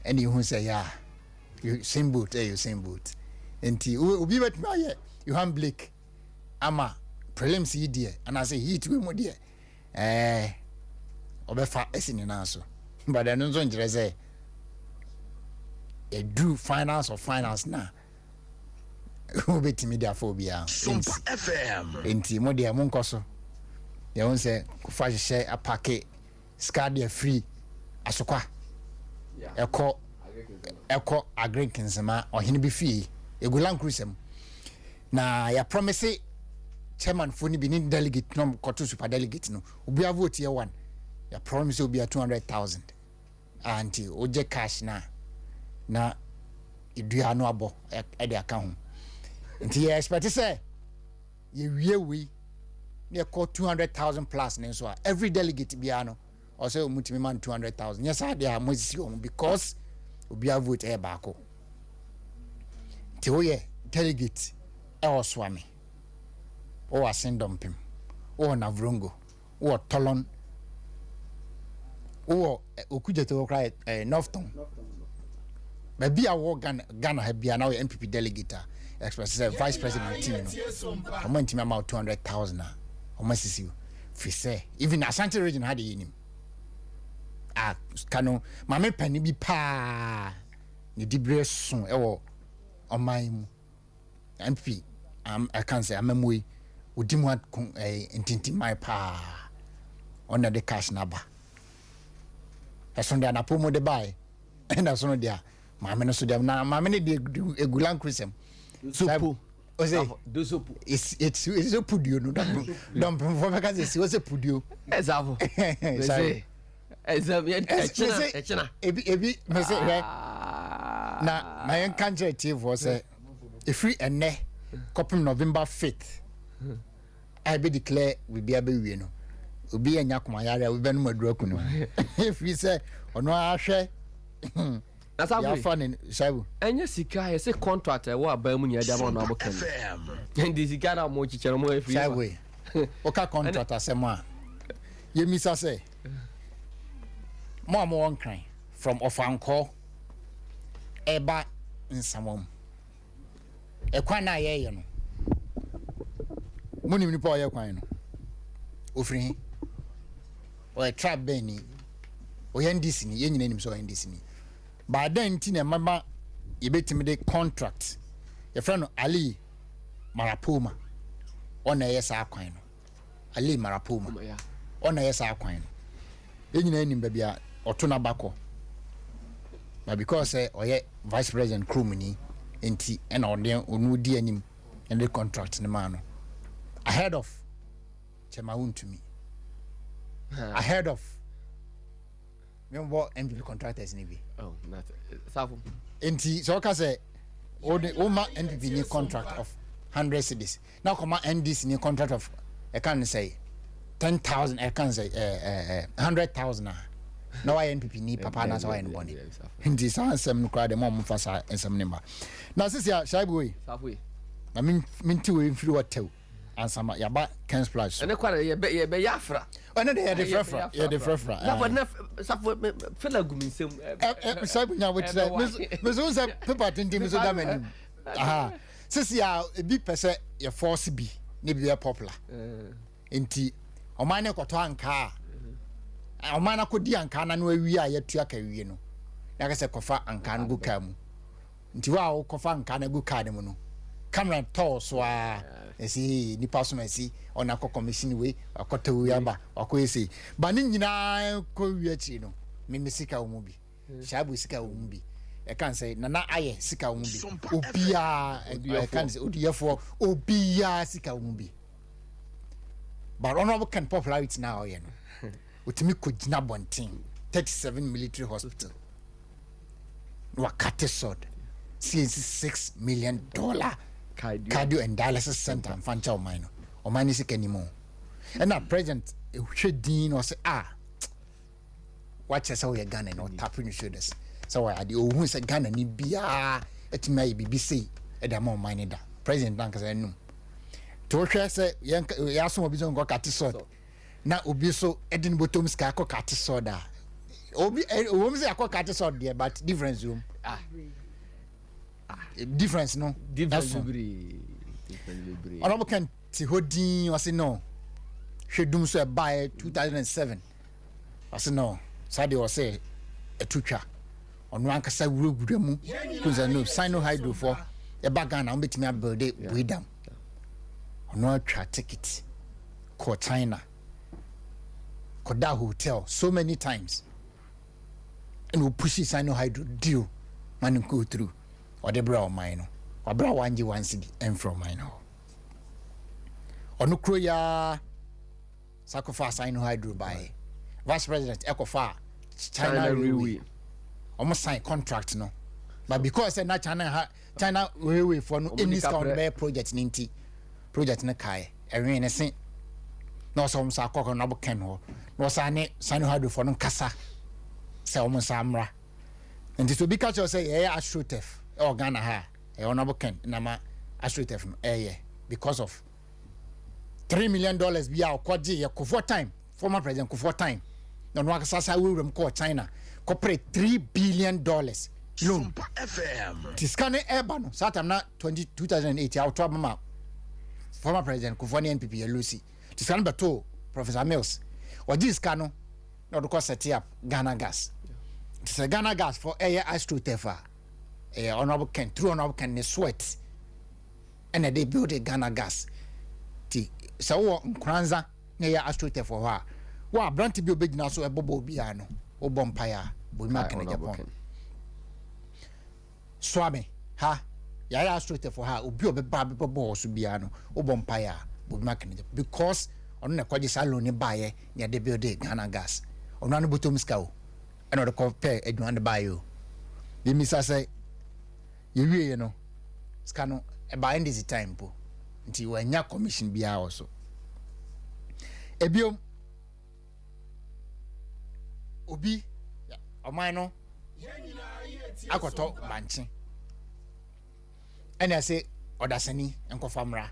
and you say yeah you same boat you same boat enti obi bet me you han Blake ama prelims yi die and I say heat we mo die obefa esini na so but then nzo njire say e do finance of finance na obetimi dia phobia SOMPA FM enti mo dia mo nkoso ya won say kufa hye apake scadia free asokwa eko agrikinsema ohene bi fie egulan krusem na ya promise chairman foni bi ni delegate no koto super delegate no obi vote ye one ya promise obi 200,000 anti oje cash na idua no abo e de aka ho nti ye expect say ye wie ne ko 200,000 plus ne so every delegate bia no or say omutimi man 200,000 yes I dey amozisi o because obi vote e baako nti o ye delegate e oswame o asendompim o navrongo o tolon o okujete o cry Northton ba bia wo Ghana ha bia na o MPP delegate express vice president team no o ntimi ama 200,000 o masisi fi say even Ashanti region had yinim kanu mame pani bi pa ni dibre son ewo oman mu MP I can say amemwe odimu entinti mai pa on the cash naba esonde na pomo de buy na so no dia mame no so dia na mame ne de egulan krisem sopo dosopo it's a pudio no don't for because it's was a pudio ezavo echina ebi me say na my country TV was if we ene copy November 5th I be declare we be abewie no obi anya komayare we be no maduraku no if we say ono ahwe that's how ya fun shabu enya sika ye say contract e wo abamu nya dia mo na abokan ndi sika na mo chichero mo efi shabu o ka contract asema ye misa say mo won kran from Ofanko eba nsamom ekwan na ye no muni ni pa ye kwan no ofiri o trap beni o yandisi ni ye nyina nim so yandisi ni ba dan ti na mama ye betimi de contract ye friend no Ali Marapoma ona ye sa kwan no Ali Marapoma ona ye sa kwan no ye nyina nim ba bia oto na bako but because oye vice president krumini enti ena onu di anim and the contract ni man no ahead of Chemawun to me ahead of what MPP contractors ni bi not safu enti so ka say o ma MPP ni contract of 100 cedis now come NDC ni contract of I can say 10,000 I can say 100,000 na why NPP ni papa na so why anybody ndi sa ansem no kra de mom fasa ensem ne ma na sisi ya shaibu we safu na minti we mfiri watew ansama ya ba Ken Splash ene kwara ye be yafra ene de ye de frefra na for na safu fela guminsem shaibu nya wetre mezo se paper tinti mezo da mani aha sisi ya bi pese ye force bi ne bi popular enti omane koto anka omana kodi anka na no awi a yetu aka wie no na ka se kofa anka no guka mu nti wa wo kofa anka na guka de mu no camera toss wa esi ni paso mesi ona ko commission we akota wi aba akoyesi ba ni nyina ko wi achi no me sika wo mu bi shabu sika wo mu bi e kan say na aye sika wo mu bi obia e kan say odiyefo obia sika wo mu bi but honorable can popularity now you know utimi ko gina bontin 37 military hospital wakate sword $6 million cardio and dialysis center and fancha o mine o mine sika ni mo and na president e hwedin o say watch us how we Ghana no tapping shoulders so I the ohun say Ghana ni bia etimi ayi BBC e da mo mine da president dan kasa num to hwe say ya so obi zo ngo kate sword na obi so edin bottom ska ko kate sword obi we say akọ catch sort there but difference room difference no difference Honorable Ken ti hodin was no hwedum so by 2007 was no sade was say etutwa ono ankasa wurugure mu kuza no sino hydro for e baga na betimi build it dam ono atwa ticket ko China koda hotel so many times and we push sino hydro deal man go through or the bra mine no or bra wanji one city and from mine no ono kroya sacrifice sino hydro by vice president ekofa China railway almost sign contract no but because na China railway for no any discount by project ninti project na kai ewe ne sen no so msa akoko na bo ken ho no sa ne sanu hadu for no kasa se o msa amra and to be catch say eh astrotef e Ghana ha e ona bo ken na ma astrotef no because of $3 million bia okoje ye for time former president for time no no akasa sa we ko China corporate $3 billion loan SOMPA FM tiskane eba no satam na 2008 out of mama former president Kufoni NPP Lucy tiskane beto Professor Mills ojiska no no do set up Ghana Gas it's Ghana Gas for air astrotefa honorable Ken through honorable Ken ne sweat and they build a Ghana Gas ti so nkranza na air astrotefa wa branti bi obegina so ebobo bia no obompaya bo mark na Japan swame ha ya astrote for ha obi obeba bebo so bia no obompaya bo mark na Japan because ono na kwaje salon ni baye ya de build Ghana Gas ono anu botom ska o eno de compare adwan de baye o bi misa say ye wie no ska no e baye this time po nti wanya commission bia also ebiom obi oman no akoto banche ene say odasani enkofa mra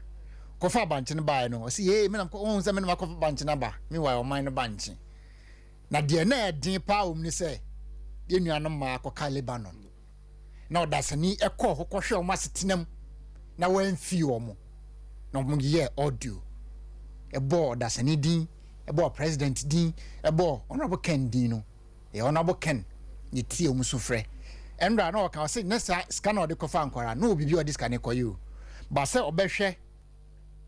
kofa banche no bae no o say hey me na ko se me na kofa banche na ba me wa oman no banche na de na edin pa om ni say de nuanom ma akoka Lebanon na odasani ekọ hokọhwe o masetenam na wanfi omo na omo ye audio ebo odasani din ebo president din ebo honorable Ken din no e honorable Ken ye tie omu so frɛ enra na o ka say na scanner de kofa ankwara na obibi o de scanner koyo ba say obehwɛ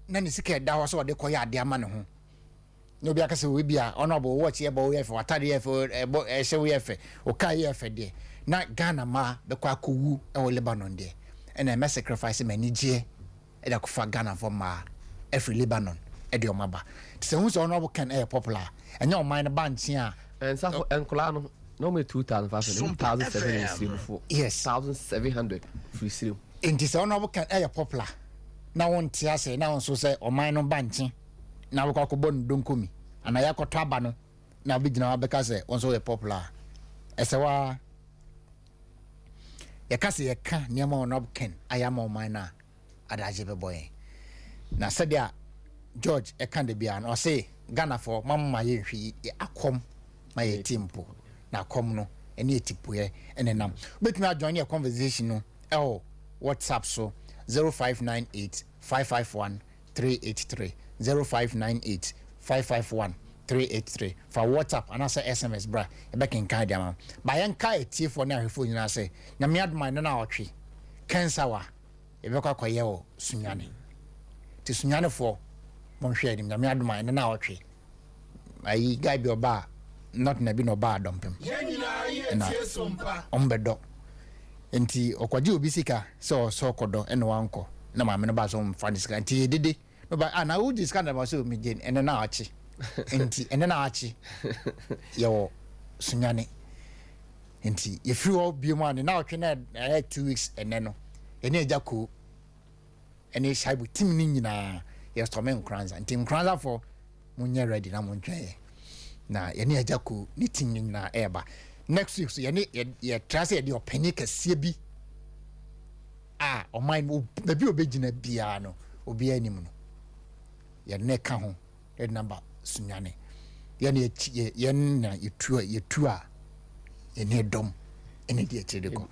na ne sika da ho so de koyo ade ama ne ho no bi aka say we bia honorable watch ye bo we fe watade ye fe ebo ehye we fe o kai ye fe de na Ghana ma be kwa kowu e wo Lebanon de and me sacrifice mani gie e da kofa Ghana for ma every Lebanon e de o maba se hu so honorable Ken e popular enya o man ba nche a and so enkola no normally 2,500 before yes 1,700 free sale in this honorable Ken e popular na won tia say na won so say o man no ba nche na wo kwa ko bon donkomi ana ya ko taba no na bigina wa beka say won so e popular ese wa ya kase ya ka niam honorable Ken ayama o man na adaje be boy na sadia George e kan de bia no say Ghana for mama ye hwi akom ma ye timpo na akom no ene etipoye ene nam betimi adjoin your conversation no WhatsApp so 0598 551 383 0598 551 383 for WhatsApp and also SMS bra e be ken kan dia ma ba yen kai tie for na ahefo nyina say na me adman na otwe kensawa e be kwa koye o sunyane ti sunyane for mon hwe nim na me adman na otwe ayi guy bi oba not na bi no ba dompem na ombedo enti okwaje obi sika so kodo ene wanko na ma me no ba so mfa sika enti dede no ba na wo dis kind of so me gen ene na achi enti ene na achi yo sunyane enti ye free all bi man na otwe na 2 weeks ene no ene ejako ene shaibu tim ni nyina ye stormen kranza enti kranza for munye ready na muntwe na ye ne ejako ni tim ni nyina eba next week so ye trust ye de opani kase bi o mind na bi obegina bia no obi anim no ye ne ka ho e number sunyane ye ne ye na yetu a ene dom ene de chire ko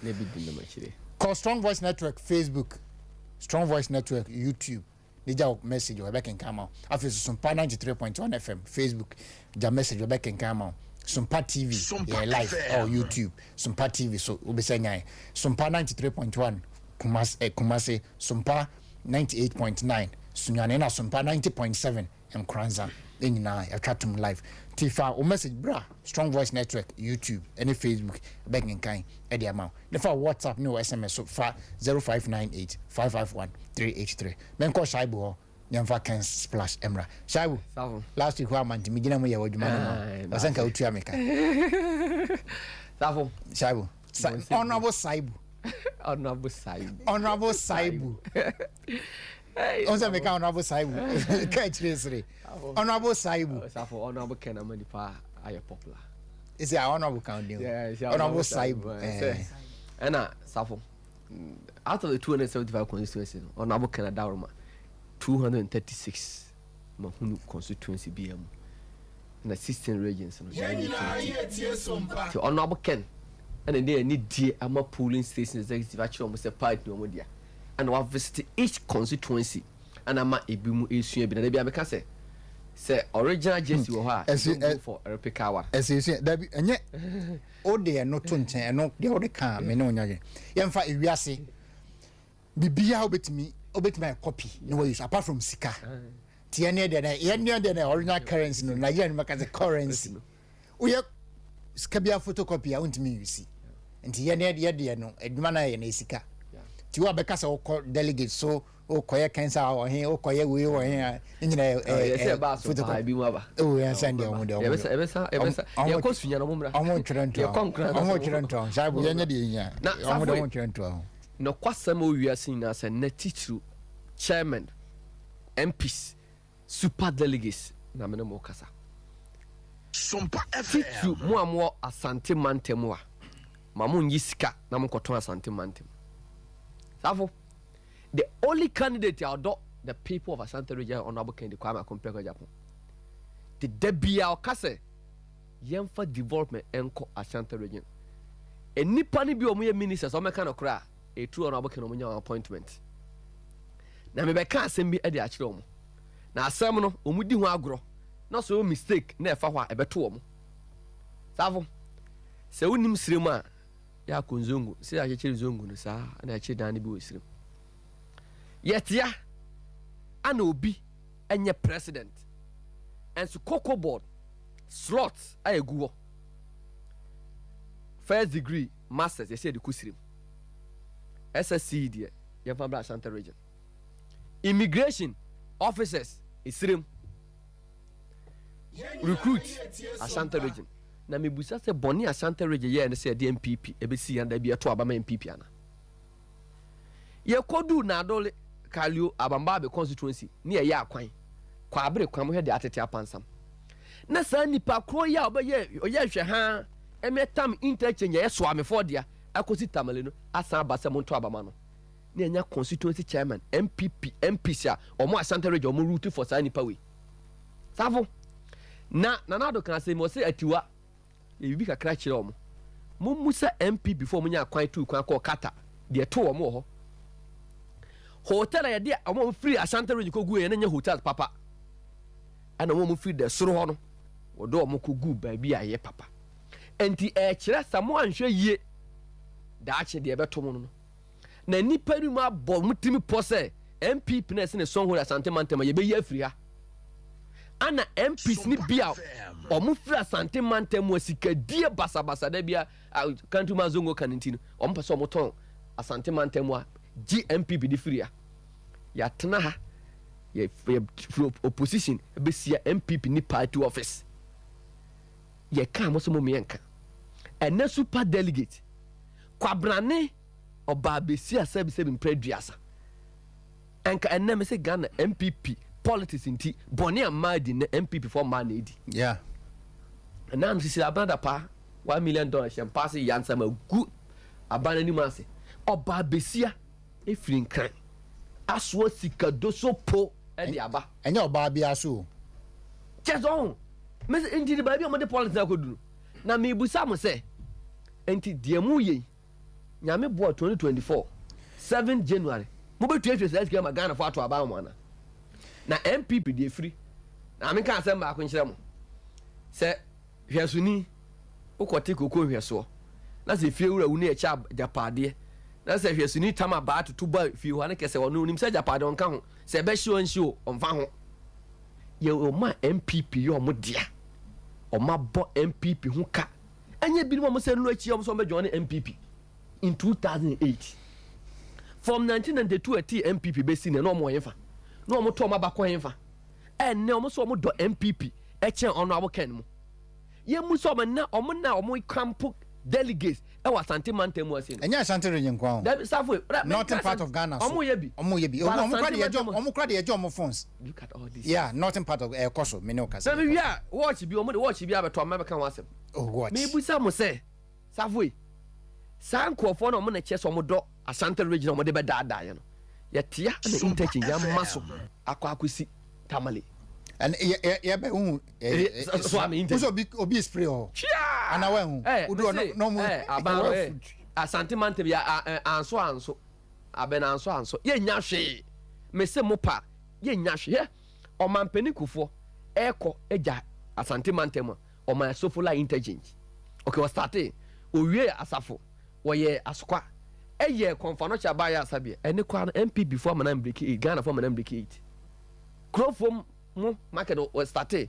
call Strong Voice Network Facebook, Strong Voice Network YouTube. Nija message we back in Kama. After SOMPA 93.1 FM Facebook, ja message we back in Kama. SOMPA TV, yeah, live or YouTube. SOMPA TV, so we be saying SOMPA 93.1 Kumasi, SOMPA 98.9 Sunyane na SOMPA 90.7 Nkranza. Then na I chat them live. Tifa o message bra Strong Voice Network YouTube any Facebook back in kind e dey amount. The for WhatsApp no SMS so fa 0598 551 383. Men ko Shaibu nyamfa can splash Emra. Shaibu. Last week wa man mi gina mo ye wadwuma no. Wasanka utua meka. Safo. Shaibu. Honorable Saibu. Honorable Saibu. Honorable Saibu. Onza meka honorable Saibu. Kachire. Honorable Saibu. Safo honorable Ken amani pa aye popular. Is it honorable counting? Yeah, honorable Saibu. And Safo. Out of the 275 constituencies, honorable Ken Daurma 236 mahunu constituency BM. Na 16 regions no. So honorable Ken and then they need dear ama polling station executive actually almost a party no dia. And we visit each constituency and ama ebimu esua bi na bia meka say original jersey wo ha for replica one as you say that enye o de no to nchen no de o de ka me no nyaje yemfa ewiase bibia obetimi copy no we use apart from sika tie ne de na original currency no Nigeria no make currency we sika bia photocopy a untimi use nti ye ne de no aduma na ye na sika ti wa be ka se o delegate so o koye cancer o hin o koye we o hin nyina photocopy bi mu aba o ya send e o de ebesa ye ko sunya no mumra o mo twerento Shaibu ye nya de nya o mo de mo twerento no kwasam o wiase na se na teacher chairman MPs super delegates na me no mo kasa SOMPA FM mu amo asante mantem a mamu nyi sika na mo koton asante mantem Safo, the only candidate out the people of Asante region honorable Kendi Kwame Contractual. The debia okase yemfa development enko Asante region. E nipa ni bi omo ye ministers o meka no kra e true honorable Kendi omo appointment. Na me be ka asem bi e de akire omo. Na asem no omu di ho agro. Na so mistake na e fa ho a e beto omo. Safo, se wonim sirem a ya konzongo se ya chechiri zongo no sa na achi dan bi wosirim yetia ana obi enye president and so cocoa board slots ayeguwo first degree masters ye say de kusirim SSC de ye fa bra Asante region immigration officers isirim recruit Asante region na mebusa se boni Asante region ye ne se de MPP ebesi yanda bi eto abama MPP ana ye kodu na adole kalio abamba be constituency ne ye akwan kwa abere kwam he de atete apansam na sa nipa kro ya obaye oye hwe ha emetam interchange ye so amefo dia akosi tamale no asan abasa monto abama no ne nya constituency chairman MPP MPC a omo Asante region omo route for sa nipa we safo na do kan se mo se atiwa ebi kakra kire omo mummusa MP before munya akwan tu kwan ko kata de to omo ho hotel ya de omo free Asante region ko gu ye na hotel papa ana omo free de soro ho no wodo omo ko gu ba bi aye papa enti e kire samo anhwe yie da ache de beto mo no na nipa ru ma bo mutimi pose MP pines ne son ho Asante mantem ye be ye free ha ana MPs ni bia omu free Asante mantem wasika die basabasa da bia kantu mazongo kanintino omu pese omu ton Asante mantem wa GMP bi di free ya tena ha ye opposition be sia MPP ni party office ye ka mo so mo mienka ena super delegate kwabrane oba be sia sebi mpreduasa enka ena me se Ghana MPP politics inti boni amadi na MPP for man edi yeah and am sisi abanda pa $1 million champagne yansa ma gu abana ni mase oba besia efrin kan aso sika doso po e di aba enye oba bia so chezon me indi ba bi o mo de politics akodu na me busa mo se enti die mu ye nyame bo 2024 7 January mo be tuatu say ma Ghana for ato aba mo ana na MPP die free na me kan say ma ko nkyere mo say hwesuni ukote koko hweso na say fie wura wuni e cha japade na say hwesuni tama ba to ba fie ho na kese wono nim say japade on ka ho say be hye on hye o on fa ho ye o ma MPP yo mo dia o ma bo MPP ho ka anya bi mo say no achi o so be join MPP in 2008 from 1992 at MPP be seen no mo yefa no mo to ma ba ko yefa en ne o mo so mo do MPP e chen ono abo ken mo ye mu so na o camp delegates e wa Asante Mantam mu asin enya Asante region kwa that safo northern part of Ghana so omo ye bi omo krade ye jom phones look at all this yeah northern part of koso me no kasa so we are watch bi omo de watch bi abeto ma be kan wasem oh watch me busa mo say safo sankofo na omo na che so omo do Asante region omo de be daada ye no ye tia na interchange ya maso akwakosi tamale and yeah be hu so am inter so obi spray o ana wa hu udu no mo about Asante Mantam ya anso abena anso ye nya hwe me se mo pa ye nya hwe o mampani kufo eko eja Asante Mantam o ma sofola interchange okay we start o wie asafo wo ye asokwa eye konfano cha ba ya asabie ene kwa MP before manam break Ghana for manam break 8 crofom mo market was started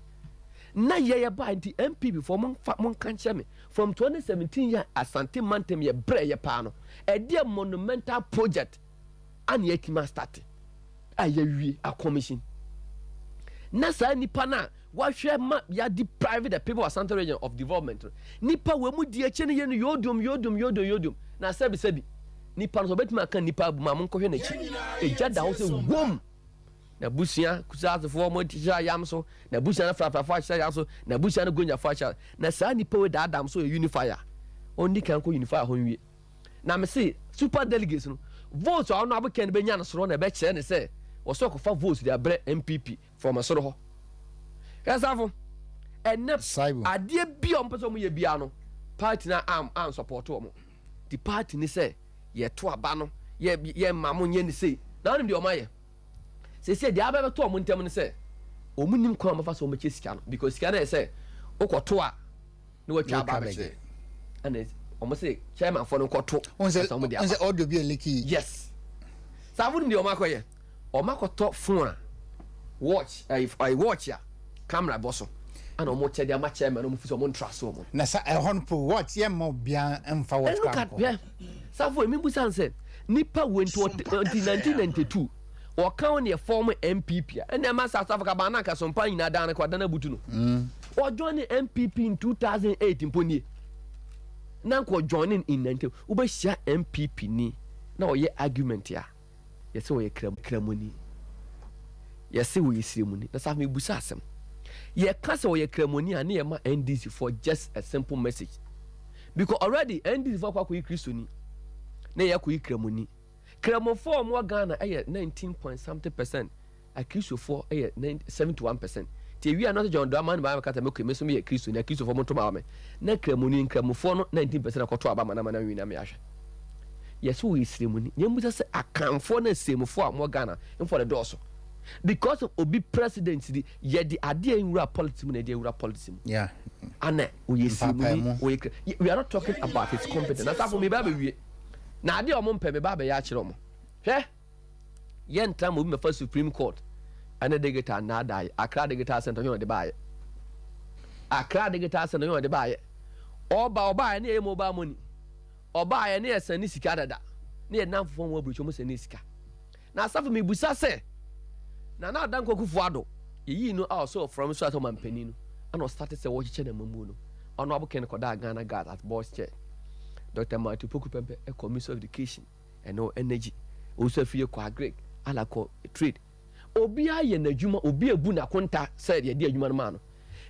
na ye ba anti MP before mon kan me from 2017 year Asante Mantam ye bre ye pa no e de monumental project an ye kima start aye wie a commission na sa nipa na wa hwe ma ya di private the people of Asante region of development nipa we mu di eche ne ye no yodum na sebi nipa no so betima kan nipa bu ma mon ko hwe na chi eja da wo se wom na busia kusaze fo mo tija yam so na busia na frafa cha yam so na busia na gonya fa cha na sa nipa we da adam so unifier oni kan ko unifier ho nwie na me say super delegates no vote on no abeken be nya no soro na be kire ne say wo so ko fa vote dia bre MPP from soro ho yasafo enep ade bi on person mo ye bia no party na am support o mo the party ni say ye to aba no ye mamo nye ni say na nim de o maye se dia ba to mo ntem ni say o mu nim kwa mafa so mo che sika no because sika na say okoto a na watwa aba be che and o mo say chairman for no koto on say audio bi eleki yes sa fu nim de o makoye o makoto phone a watch I watch ya camera boso ana o mo che dia ma chairman o mo fu so mo trust o mo na sa hon pro watch ye mo bia emfa watch camera sa fu mi bu san say nipa went to 1992 o kan ne form MPP and ma South Africa ba na ka SOMPA nyina dan kwa dana butu no o join MPP in 2008 mponi na ko joining in 90 u ba share MPP ni na o ye argument ya yesi o ye kramoni yesi o ye siremuni na sa me busa asem ye ka se o ye kramoni ani ye ma NDC for just a simple message because already NDC for kwa Kristo ni na ye ko kramoni Kramofo mo Ghana 19.something%. Akristo for 71%. Ti wi another John Dwaman ba kata me kwemeso me Kristo na Kristo for mo to ma me. Na kramofo no 19% akoto aba mana wi na me ahwe. Yeso we siremuni. Nyembusa se akanfo na semufo a mo Ghana for the doso. Because of obi president di ye di ade enwura politics mu na ade enwura politics mu. Yeah. Ana we siremuni we are not talking about his competence. That's for me ba be na ade o mo mpe me ba be ya kire mo hwe ye ntam mo me fa Supreme Court ana de geta na dai Accra de geta center yo de baaye Accra de geta center yo de baaye oba na e mo ba moni oba ye na ye sani sika dada na ye namfo mo abrucho mo sani sika na asafu me busa se na adan kokufu ado yi no also from so at man pani no ana start say wo chiche na mamu no ono aboken ko da Ghana gas at boss chair Dr. Martin Poku Pempe, a commission of education and no energy. Also, fear kwa Greek, alako trade. Obia ye na juma, obia bu na konta said ye dear human man.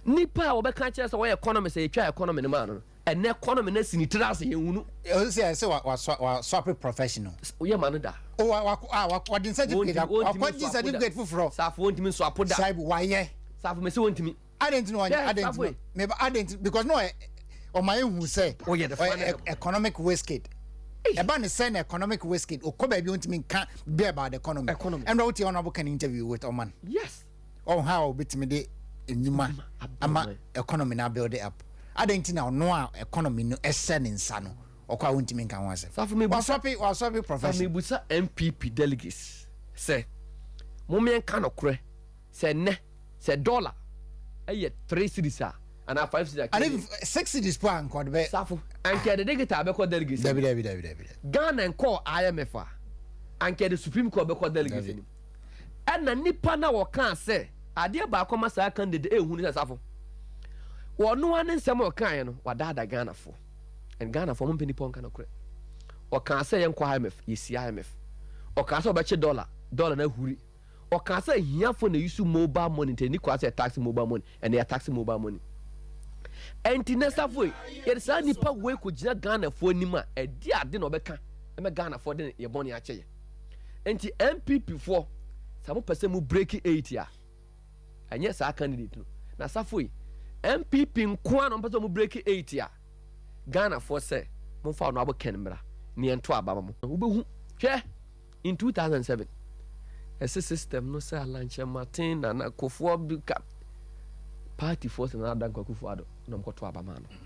Nipa oba can't chance away economy say try economy man. And na economy na sinitras ye unu. Say was swap professional. O ye man da. What didn't say what this certificate for? Saf won't mean swap that. Why ye? Saf me so want me. I didn't know. I didn't. Maybe I didn't because no. o my who say oh yeah the economic wasted eba ne say economic wasted o ko ba bi ontimi kan be about the economy and what you honorable can interview with Oman yes oh how bitimi de enyuma ama economy na build it up adentina no a economy no esen nsa no okwa ontimi kan wan say wasopi professor me busa MPP delegates say momien kan okre say ne say dollar aye 3 cities and 5 cities and if 6 cities per anko be safo anke de digita be ko delegates David Ghana and call IMF anke the Supreme Court be ko delegates ni and na nipa na wo kan say ade ba akoma sa candidate ehunu say safo wo no an nsem wo kan no wadada Ghana fo and Ghana for mpeni pon kan okre o kan say yen kwa IMF yesi IMF o kan say obeche dollar na huri o kan say hia for na use mobile money tani kwa say tax mobile money and they tax mobile money enti nesa fo ye sa nipa we ko gina Ghana fo nima e di ade na obeka e me Ghana fo de ye boni ache ye enti MPP fo sa mo pese mu break 8 ya anye sa candidate no na safo MPP nko na pese mu break 8 ya Ghana for say mo fa no abo kenmra ne ento ababa mo ubehu hwe in 2007 ese system no say Alanche Martin na Kofo Bika party force na dan Kofo Ado na mkoto abama no